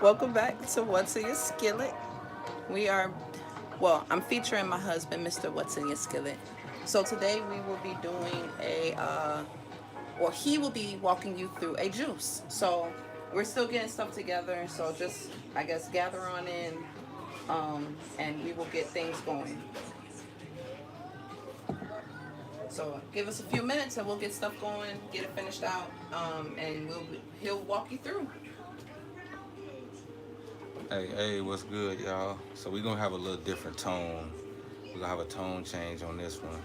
Welcome back to What's in Your Skillet. We are, well, I'm featuring my husband, Mr. What's in Your Skillet. So today we will be doing or he will be walking you through a juice. So we're still getting stuff together. So just, I guess, gather on in, and we will get things going. So give us a few minutes and we'll get stuff going, get it finished out, and he'll walk you through. Hey, what's good, y'all? So we're gonna have a little different tone. We're gonna have a tone change on this one.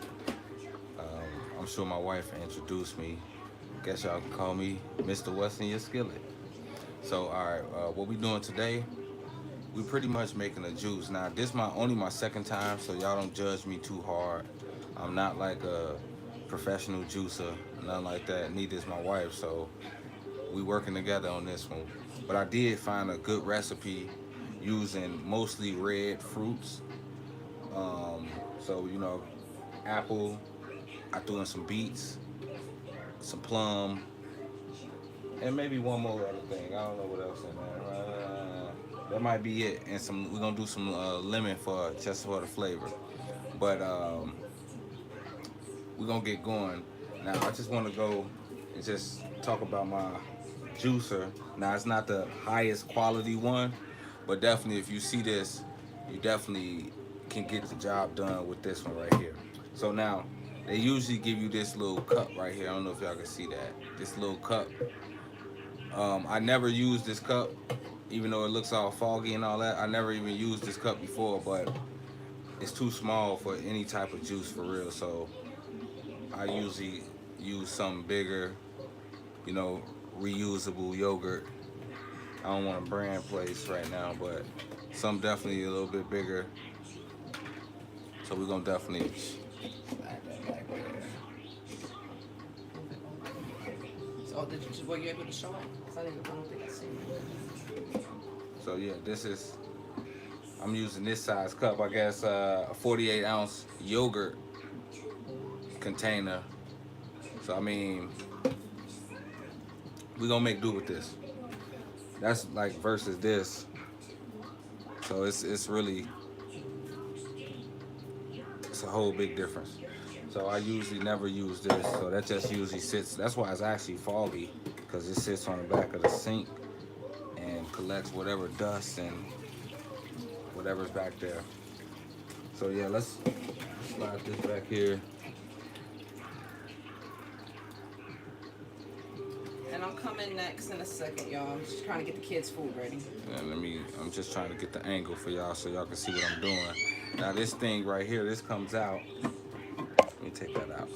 I'm sure my wife introduced me. Guess y'all can call me Mr. What's in Your Skillet. So, all right, what we doing today? We pretty much making a juice. Now, this my only my second time, so y'all don't judge me too hard. I'm not like a professional juicer, nothing like that. Neither is my wife, so we working together on this one. But I did find a good recipe using mostly red fruits. So apple. I threw in some beets, some plum, and maybe one more other thing. I don't know what else in there. That might be it. And some we're gonna do some lemon for just for the flavor. But we're gonna get going. Now I just want to go and just talk about my juicer. Now it's not the highest quality one, but definitely if you see this, you definitely can get the job done with this one right here. So now they usually give you this little cup right here. I don't know if y'all can see that. This little cup. I never used this cup, even though it looks all foggy and all that. I never even used this cup before, but it's too small for any type of juice for real. So I usually use something bigger, you know, reusable yogurt. I don't want a brand place right now, but some definitely a little bit bigger. So we're gonna definitely slide that back there. So were you able to show it? 'Cause I don't think I seen it. So yeah, this is I'm using this size cup. I guess a 48 ounce yogurt container. So I mean, we're gonna make do with this. That's like versus this. So it's really it's a whole big difference. So I usually never use this. So that just usually sits. That's why it's actually foggy because it sits on the back of the sink and collects whatever dust and whatever's back there. So yeah, let's slide this back here. And I'm coming next in a second, y'all. I'm just trying to get the kids' food ready. And I'm just trying to get the angle for y'all so y'all can see what I'm doing. Now this thing right here, this comes out. Let me take that out.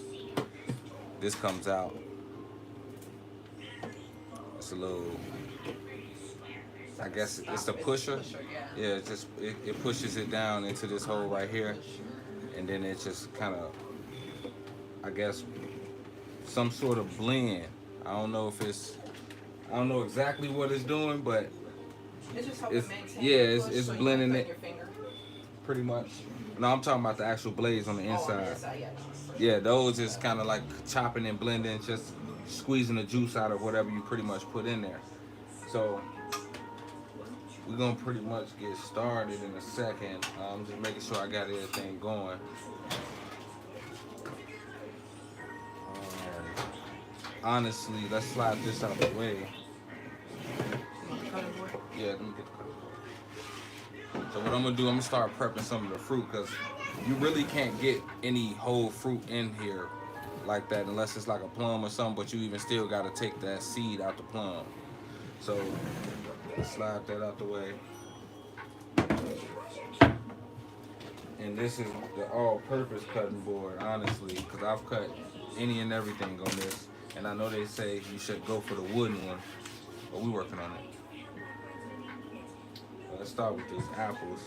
This comes out. It's a little, I guess it's a pusher. Yeah, it pushes it down into this hole right here. And then it just kind of, I guess, some sort of blend. I don't know if it's, I don't know exactly what it's doing, but It's just helping maintain it's so you don't blending cut it your finger. pretty much. No, I'm talking about the actual blades on the Oh, on the inside. inside, yeah. Yeah, those is kind of like chopping and blending, just squeezing the juice out of whatever you pretty much put in there. So we're gonna pretty much get started in a second. Just making sure I got everything going. Honestly, let's slide this out the way. You want the cutting board? Yeah, let me get the cutter. So what I'm gonna do, I'm gonna start prepping some of the fruit because you really can't get any whole fruit in here like that unless it's like a plum or something. But you even still gotta take that seed out the plum. So slide that out the way. And this is the all-purpose cutting board, honestly, because I've cut any and everything on this. And I know they say you should go for the wooden one, but we're working on it. Let's start with these apples.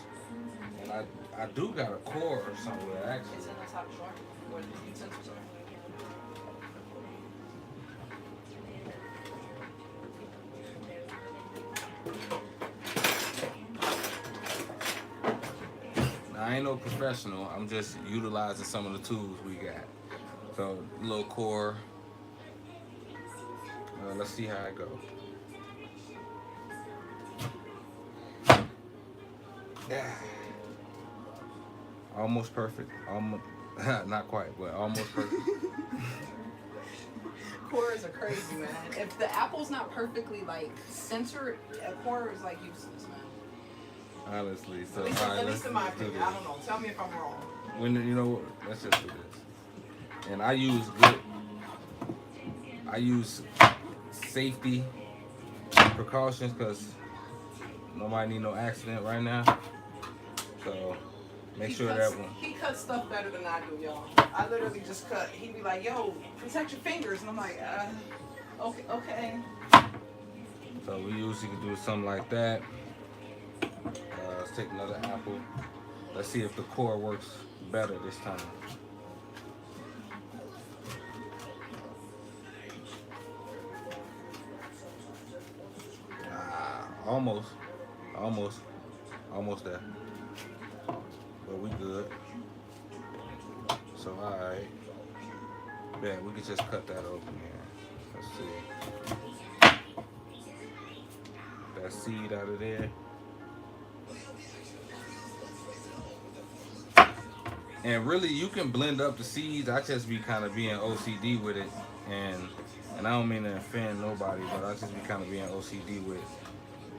And I do got a core somewhere, actually. It's in the top drawer. Where the utensils are. Now, I ain't no professional. I'm just utilizing some of the tools we got. So, little core. Let's see how it goes. Yeah. Almost perfect. Almost, not quite, but almost perfect. Cores are crazy, man. If the apple's not perfectly like centered, a core is like useless, man. Honestly, so At least in my let's do opinion. this. I don't know. Tell me if I'm wrong. When you know what? Let's just do this. And I use good. I use safety precautions because nobody need no accident right now. So make sure that one. He cuts stuff better than I do, y'all. I literally just cut. He'd be like, "Yo, protect your fingers," and I'm like, okay, okay. So we usually can do something like that. Let's take another apple. Let's see if the core works better this time. Almost there. But we good. So alright. Yeah, we can just cut that open here. Let's see. That seed out of there. And really, you can blend up the seeds. I just be kind of being OCD with it, and I don't mean to offend nobody, but I just be kind of being OCD with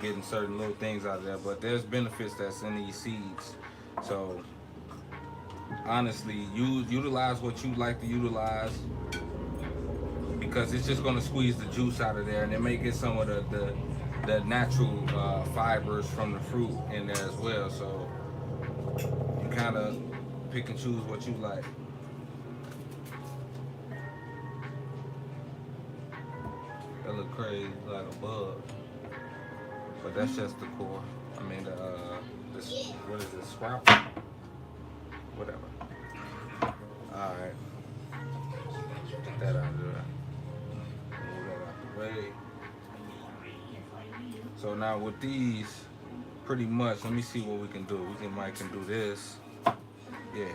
getting certain little things out of there. But there's benefits that's in these seeds. So honestly, utilize what you like to utilize, because it's just gonna squeeze the juice out of there, and it may get some of the natural fibers from the fruit in there as well. So you kind of pick and choose what you like. That look crazy, like a bug, but that's just the core. I mean this, what is this, sprout? Whatever. All right, get that out of there. Move that out the way. So now with these, pretty much, let me see what we can do. Might can do this. Yeah.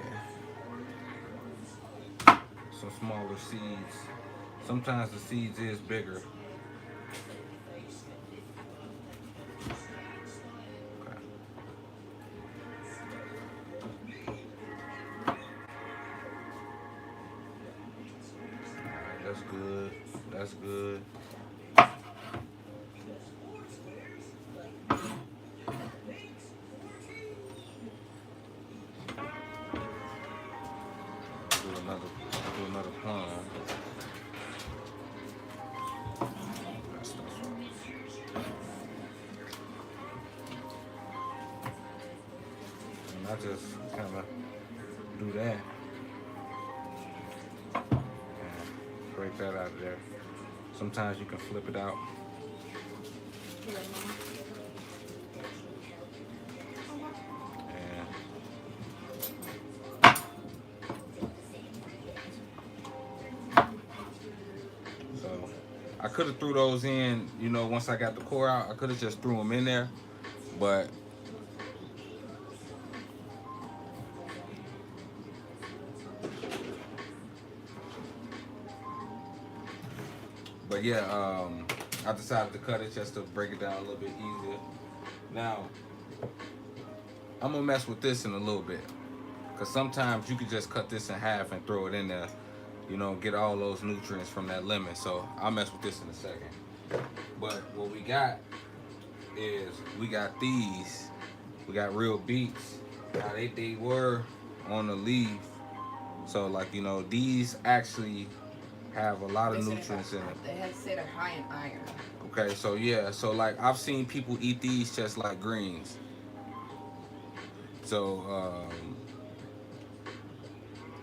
Some smaller seeds. Sometimes the seeds is bigger. Okay. Alright, that's good. That's good. Do another plum. And I just kind of do that and break that out of there. Sometimes you can flip it out. I could have threw those in, you know, once I got the core out. I could have just threw them in there, but yeah, I decided to cut it just to break it down a little bit easier. Now, I'm gonna mess with this in a little bit, because sometimes you could just cut this in half and throw it in there, you know, get all those nutrients from that lemon. So I'll mess with this in a second. But what we got is, we got these. We got real beets. Now they were on the leaf. So like, you know, these actually have a lot of nutrients in it. They had said they're high in iron. Okay, so yeah, so like I've seen people eat these just like greens. So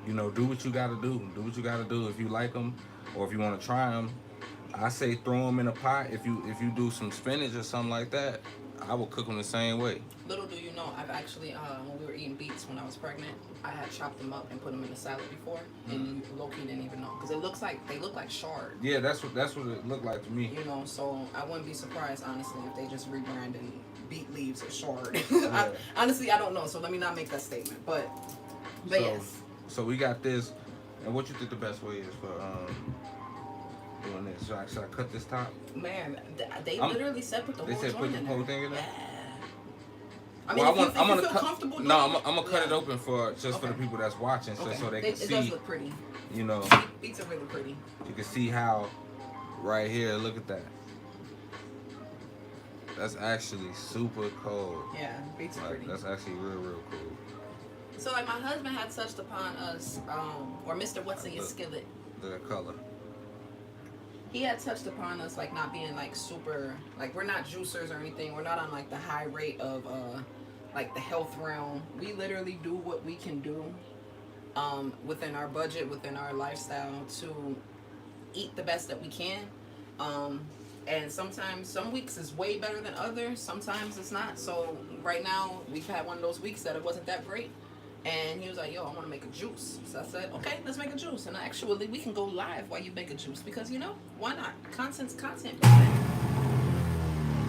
you know, do what you gotta do. Do what you gotta do. If you like them, or if you want to try them, I say throw them in a pot. If you do some spinach or something like that, I will cook them the same way. Little do you know, I've actually when we were eating beets when I was pregnant, I had chopped them up and put them in a salad before, and low-key didn't even know, because they look like shard. Yeah, that's what it looked like to me. You know, so I wouldn't be surprised, honestly, if they just rebranded beet leaves as shard. Yeah. Honestly, I don't know, so let me not make that statement. But yes. So we got this, and what you think the best way is for doing this? Should I cut this top? Man, they literally said put the whole joint in there. They said put the whole thing in there? Yeah. I mean, Well, if you I'm gonna feel cut. comfortable doing No, it, I'm gonna cut it yeah. open for for the people that's watching, so they can It see. does look pretty. You know, Beets are really pretty. you can see how right here. Look at that. That's actually super cold. Yeah, beets are pretty. That's actually real cool. So like my husband had touched upon us, or Mr. What's in Your Skillet. The color. He had touched upon us like not being like super, like we're not juicers or anything. We're not on like the high rate of like the health realm. We literally do what we can do within our budget, within our lifestyle to eat the best that we can. And sometimes some weeks is way better than others. Sometimes it's not. So right now we've had one of those weeks that it wasn't that great. And he was like, yo, I want to make a juice. So I said, okay, let's make a juice. And actually, we can go live while you make a juice. Because, you know, why not? Content's content. All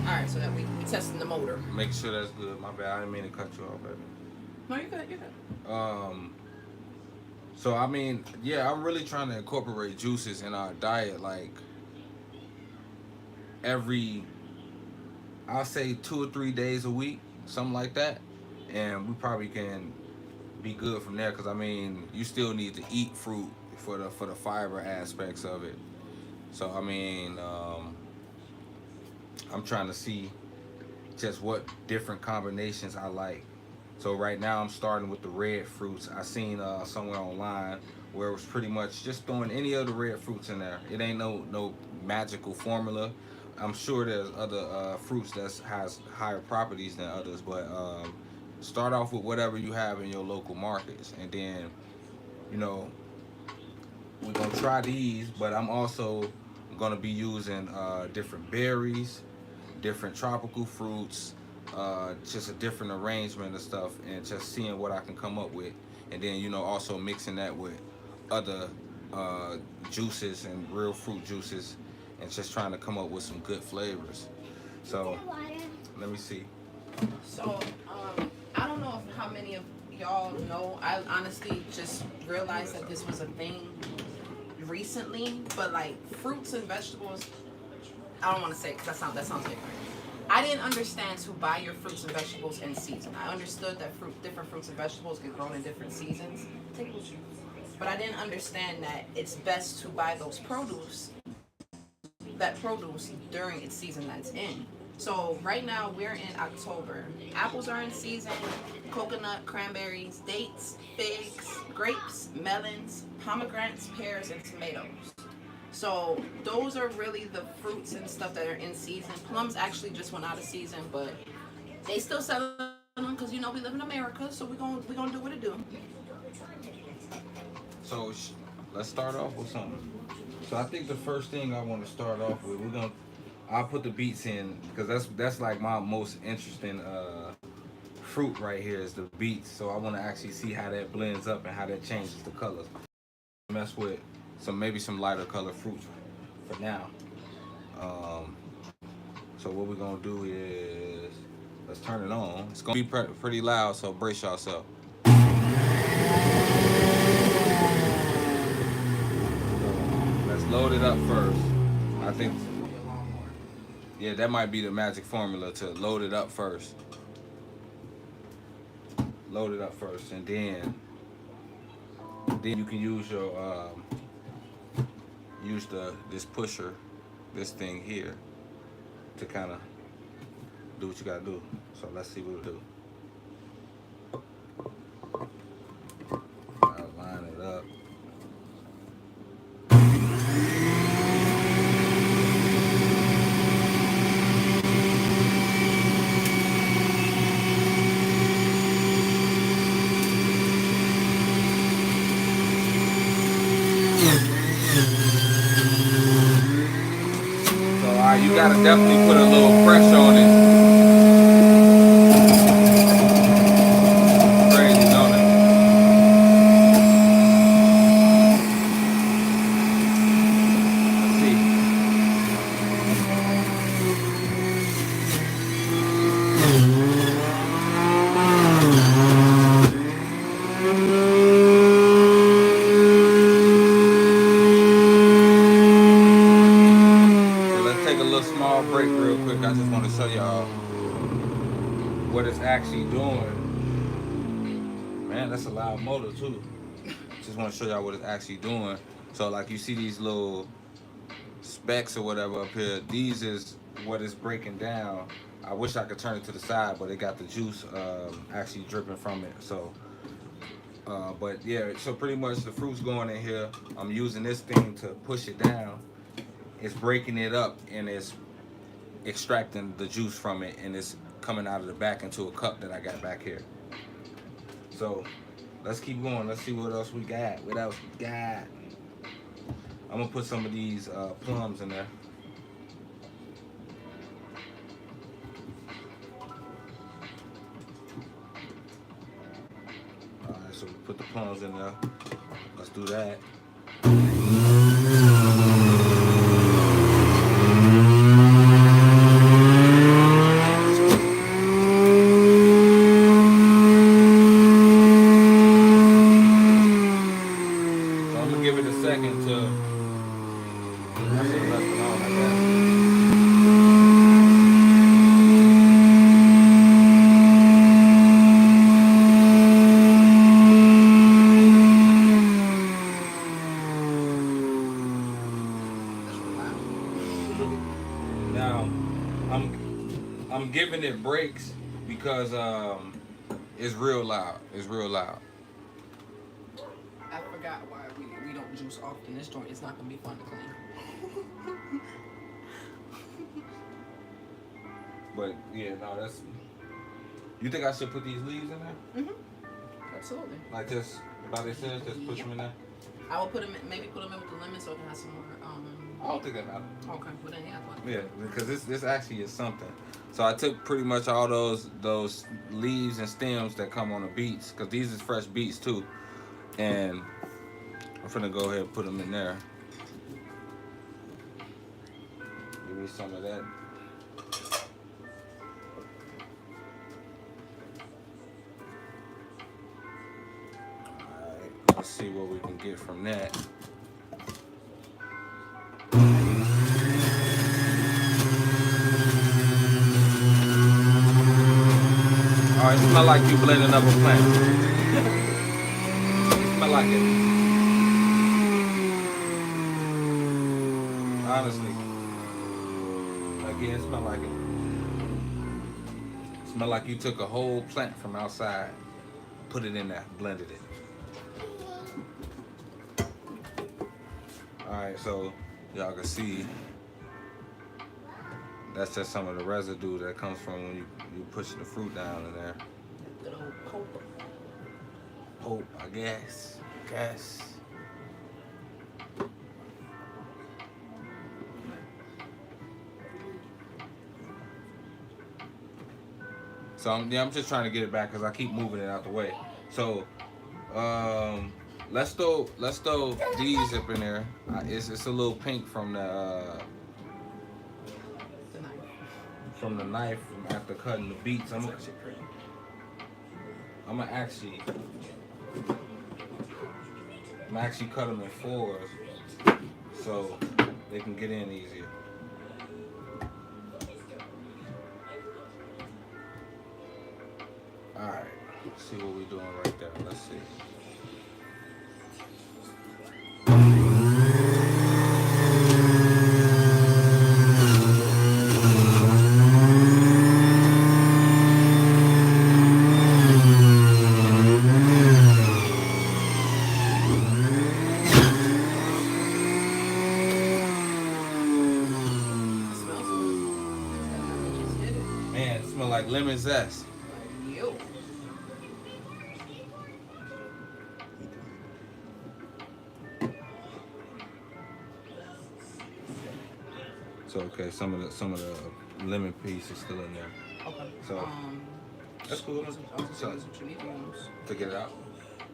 right, so that we testing the motor. Make sure that's good. My bad. I didn't mean to cut you off, baby. No, you're good. You're good. So, I mean, yeah, I'm really trying to incorporate juices in our diet. Like, I'll say 2 or 3 days a week. Something like that. And we probably can be good from there, because I mean you still need to eat fruit for the fiber aspects of it. So I mean I'm trying to see just what different combinations I like. So right now I'm starting with the red fruits. I seen somewhere online where it was pretty much just throwing any of the red fruits in there. It ain't no magical formula. I'm sure there's other fruits that has higher properties than others, but start off with whatever you have in your local markets, and then, you know, we're gonna try these, but I'm also gonna be using different berries, different tropical fruits, just a different arrangement of stuff, and just seeing what I can come up with, and then, you know, also mixing that with other juices and real fruit juices, and just trying to come up with some good flavors. So let me see. So, I don't know if how many of y'all know. I honestly just realized that this was a thing recently, but like fruits and vegetables, I don't want to say it because that sounds ignorant. I didn't understand to buy your fruits and vegetables in season. I understood that different fruits and vegetables get grown in different seasons. Take it with you. But I didn't understand that it's best to buy that produce during its season that it's in. So right now we're in October. Apples are in season, coconut, cranberries, dates, figs, grapes, melons, pomegranates, pears, and tomatoes. So those are really the fruits and stuff that are in season. Plums actually just went out of season, but they still sell them because, you know, we live in America, so we're gonna do what it do. So let's start off with something. So I think the first thing I want to start off with, I'll put the beets in, because that's like my most interesting fruit right here is the beets. So I want to actually see how that blends up and how that changes the colors. Mess with maybe some lighter color fruits for now. So what we're gonna do is let's turn it on. It's gonna be pretty loud, so brace yourself. Let's load it up first. I think, yeah, that might be the magic formula, to load it up first. Load it up first, and then you can use your this pusher, this thing here, to kind of do what you gotta do. So let's see what it'll do. I'll line it up. You gotta definitely put a little pressure on it. Crazy, don't it? Let's see. Take a little small break real quick. I what it's actually doing. Man, that's a loud motor too. Just want to show y'all what it's actually doing. So like you see these little specks or whatever up here. These is what it's breaking down. I wish I could turn it to the side, but it got the juice actually dripping from it. So, but yeah, so pretty much the fruit's going in here. I'm using this thing to push it down. It's breaking it up and it's extracting the juice from it, and it's coming out of the back into a cup that I got back here. So let's keep going. Let's see what else we got. What else we got? I'm gonna put some of these plums in there. Alright, so we put the plums in there. Let's do that. So I'm gonna give it a second to actually left it on like that. Now, I'm giving it breaks because it's real loud. It's real loud. I forgot why we don't juice often. This joint is not gonna be fun to clean. But yeah, no, that's. You think I should put these leaves in there? Absolutely. Like this, by themselves, just push them in there? I will put them, maybe put them in with the lemon so it can have some more. I don't think that matters. Okay, but then yeah. Yeah, because this actually is something. So I took pretty much all those leaves and stems that come on the beets, because these is fresh beets too, and I'm finna go ahead and put them in there. Give me some of that. Alright, let's see what we can get from that. Alright, it smell like you blending up a plant. It smell like it. Honestly. Again, it smell like it. It smell like you took a whole plant from outside, put it in there, blended it. Alright, so y'all can see that's just some of the residue that comes from when you pushing the fruit down in there. Good old pulp. Hope, I guess. So I'm just trying to get it back because I keep moving it out the way. So let's throw these up in there. It's a little pink from the knife after cutting the beets. I'm gonna actually cut them in fours so they can get in easier. All right, let's see what we're doing right there. Let's see. Man, it smells like lemon zest. Yo. So okay, some of the lemon piece is still in there. Okay. So that's cool. What you need to use To get it out.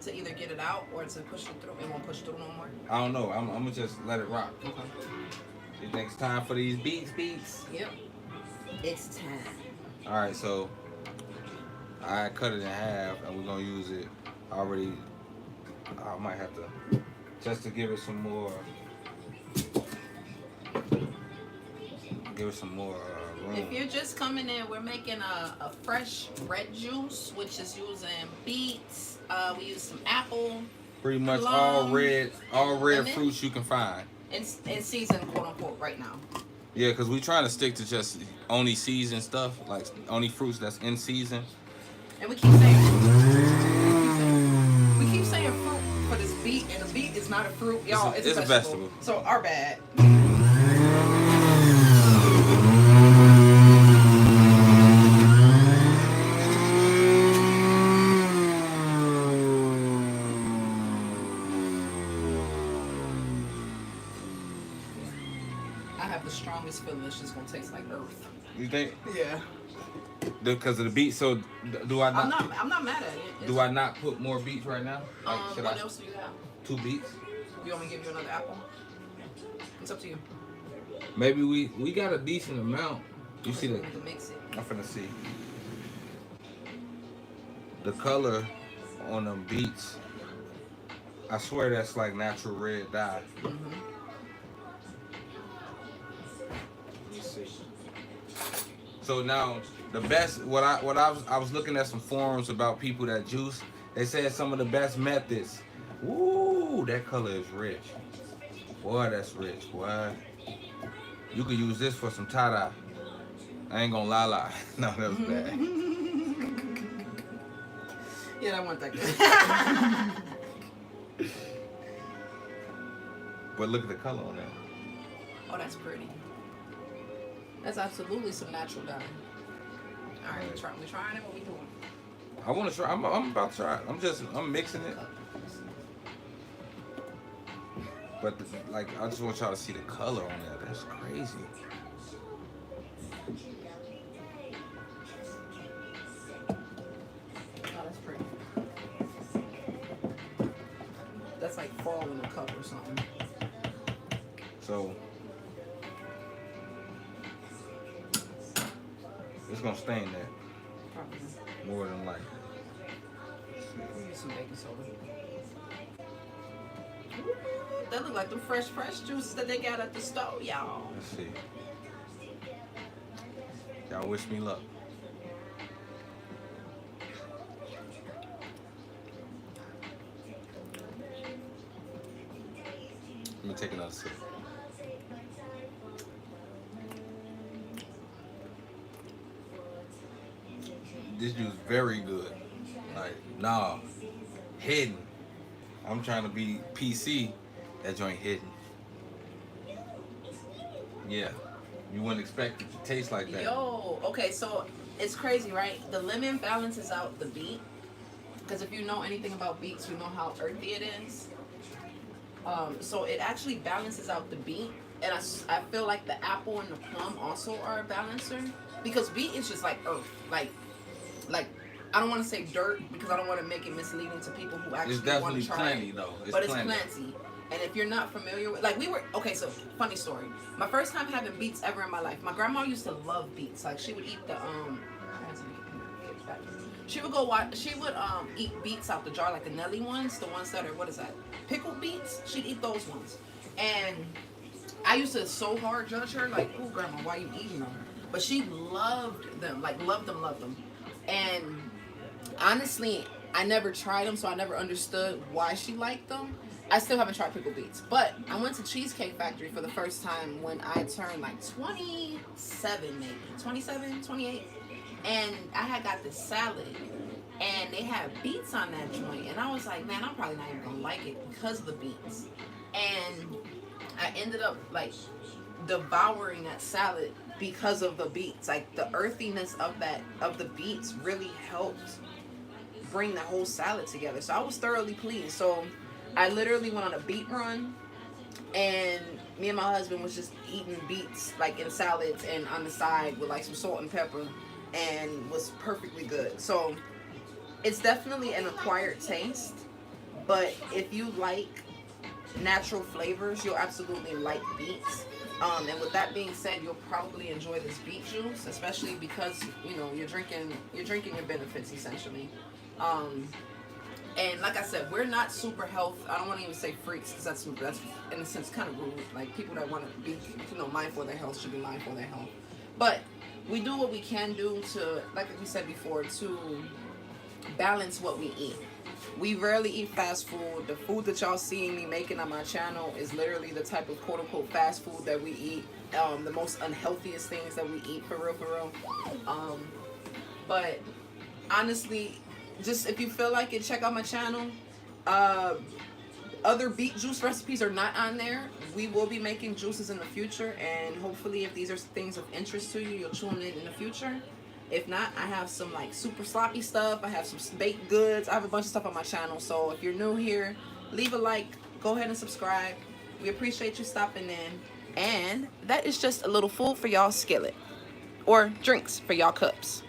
to either get it out or to push it through. It won't push through no more. I don't know. I'm gonna just let it rock. Okay. You think it's time for these beets? Yep. It's time. All right, so I cut it in half, and we're gonna use it already. I might have to just to give it some more If you're just coming in, we're making a fresh red juice, which is using beets. We use some apple. Pretty much Plum, all red lemon. fruits you can find. In season, quote unquote, right now. Yeah, because we trying to stick to just only season stuff, like only fruits that's in season. And we keep saying fruit for this beet, and a beet is not a fruit, y'all. It's a vegetable. So our bad. I have the strongest feeling it's just gonna taste like earth. You think? Yeah. Because of the beets. So do I not? I'm not mad at it. Do I not put more beets right now? Like, What else do you have? 2 beets. You want me to give you another apple? It's up to you. Maybe we got a decent amount. You see that? To mix it. I'm finna see. The color on them beets, I swear that's like natural red dye. Mm-hmm. Let's see. So now the best, I was looking at some forums about people that juice. They said some of the best methods. Ooh, that color is rich. Boy, that's rich. Boy, you could use this for some tie-dye. I ain't gonna lie. No, that was bad. Yeah, that wasn't that good. But look at the color on that. Oh, that's pretty. That's absolutely some natural dye. All right, we trying it. What we doing? I want to try. I'm about to try it. I'm mixing it. But like, I just want y'all to see the color on that. That's crazy. Oh, that's pretty. That's like fall in a cup or something. So it's gonna stain that Probably. more than likely. We'll use some baking soda. Ooh, that look like the fresh juices that they got at the store, y'all. Let's see. Y'all wish me luck. Let me take another sip. This juice very good. Like, nah, hidden. I'm trying to be PC. That joint hidden. Yeah, you wouldn't expect it to taste like that. Yo, okay, so it's crazy, right? The lemon balances out the beet. Because if you know anything about beets, you know how earthy it is. So it actually balances out the beet. And I feel like the apple and the plum also are a balancer. Because beet is just like earth. Like I don't want to say dirt because I don't want to make it misleading to people who actually want to try plenty, it. though. But it's plenty. And if you're not familiar with, like, okay, so funny story. My first time having beets ever in my life. My grandma used to love beets. Like, she would eat the she would eat beets out the jar, like the Nelly ones, the ones that are, what is that, pickled beets. She'd eat those ones. And I used to so hard judge her, like, oh, grandma, why are you eating them? But she loved them, like, loved them. And honestly, I never tried them, so I never understood why she liked them. I still haven't tried pickled beets. But I went to Cheesecake Factory for the first time when I turned like 27, maybe. 27, 28. And I had got this salad. And they had beets on that joint. And I was like, man, I'm probably not even going to like it because of the beets. And I ended up like devouring that salad because of the beets. Like the earthiness of the beets really helped bring the whole salad together. So I was thoroughly pleased. So I literally went on a beet run, and me and my husband was just eating beets like in salads and on the side with like some salt and pepper, and was perfectly good. So it's definitely an acquired taste, but if you like natural flavors, you'll absolutely like beets. And with that being said, you'll probably enjoy this beet juice, especially because you're drinking your benefits essentially. And like I said, we're not super health. I don't want to even say freaks because that's in a sense kind of rude. Like people that want to be mindful of their health should be mindful of their health. But we do what we can do to, like we said before, to balance what we eat. We rarely eat fast food. The food that y'all see me making on my channel is literally the type of quote unquote fast food that we eat. The most unhealthiest things that we eat, for real, for real. But honestly, just if you feel like it, check out my channel. Other beet juice recipes are not on there. We will be making juices in the future, and hopefully if these are things of interest to you, you'll tune in the future. If not, I have some like super sloppy stuff. I have some baked goods. I have a bunch of stuff on my channel. So if you're new here, leave a like, go ahead and subscribe. We appreciate you stopping in. And that is just a little food for y'all skillet, or drinks for y'all cups.